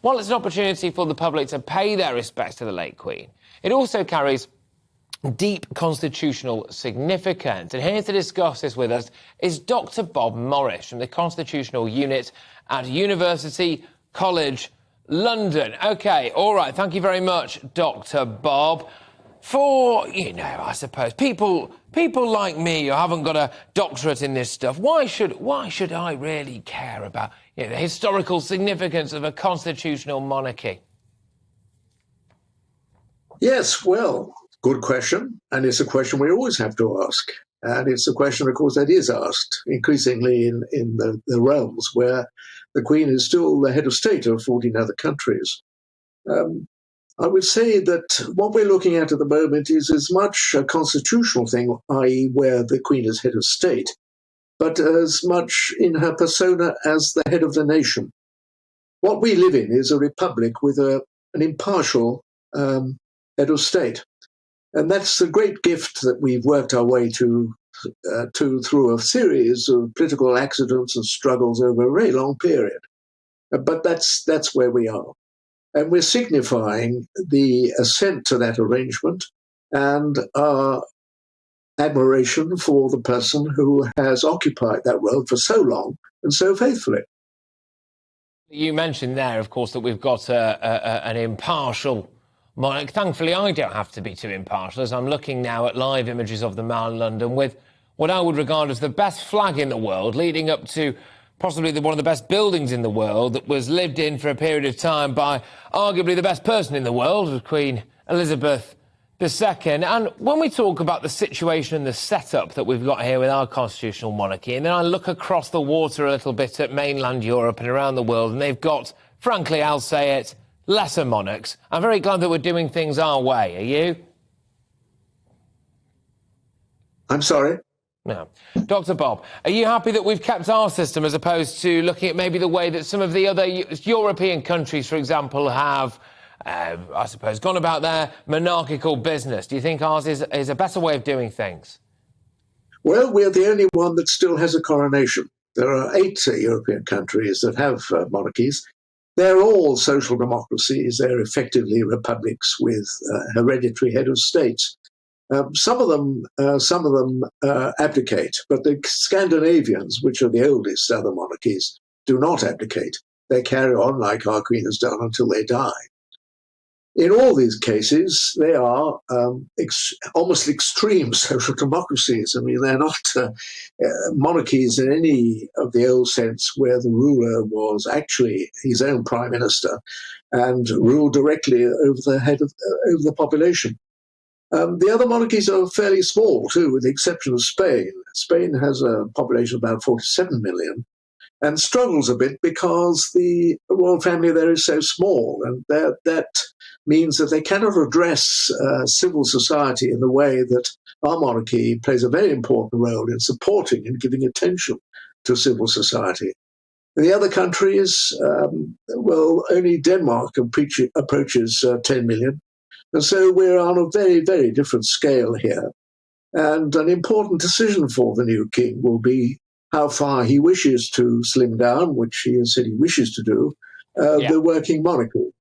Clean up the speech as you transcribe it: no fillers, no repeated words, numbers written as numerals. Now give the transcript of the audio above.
while it's an opportunity for the public to pay their respects to the late Queen, it also carries deep constitutional significance. And here to discuss this with us is Dr. Bob Morris from the Constitutional Unit at University College London. OK, all right, thank you very much, Dr. Bob. For, I suppose, people like me who haven't got a doctorate in this stuff, why should I really care about the historical significance of a constitutional monarchy? Yes, well, good question. And it's a question we always have to ask. And it's a question, of course, that is asked increasingly in the realms where the Queen is still the head of state of 14 other countries. I would say that what we're looking at the moment is as much a constitutional thing, i.e. where the Queen is head of state, but as much in her persona as the head of the nation. What we live in is a republic with an impartial head of state. And that's the great gift that we've worked our way to through a series of political accidents and struggles over a very long period. But that's where we are. And we're signifying the assent to that arrangement and our admiration for the person who has occupied that role for so long and so faithfully. You mentioned there, of course, that we've got an impartial monarch. Thankfully, I don't have to be too impartial, as I'm looking now at live images of the Mall in London with what I would regard as the best flag in the world, leading up to possibly one of the best buildings in the world that was lived in for a period of time by arguably the best person in the world, Queen Elizabeth II. And when we talk about the situation and the setup that we've got here with our constitutional monarchy, and then I look across the water a little bit at mainland Europe and around the world, and they've got, frankly, I'll say it, lesser monarchs. I'm very glad that we're doing things our way. Are you? I'm sorry? No. Dr. Bob, are you happy that we've kept our system as opposed to looking at maybe the way that some of the other European countries, for example, have, I suppose, gone about their monarchical business? Do you think ours is a better way of doing things? Well, we're the only one that still has a coronation. There are 8 European countries that have monarchies. They're all social democracies. They're effectively republics with hereditary head of states. Some of them abdicate, but the Scandinavians, which are the oldest other monarchies, do not abdicate. They carry on like our Queen has done until they die. In all these cases, they are almost extreme social democracies. I mean, they're not monarchies in any of the old sense where the ruler was actually his own prime minister and ruled directly over the population. The other monarchies are fairly small, too, with the exception of Spain. Spain has a population of about 47 million and struggles a bit because the royal family there is so small. And that means that they cannot address civil society in the way that our monarchy plays a very important role in supporting and giving attention to civil society. In the other countries, only Denmark approaches 10 million. And so we're on a very, very different scale here. And an important decision for the new king will be how far he wishes to slim down, which he has said he wishes to do, the working monarchy.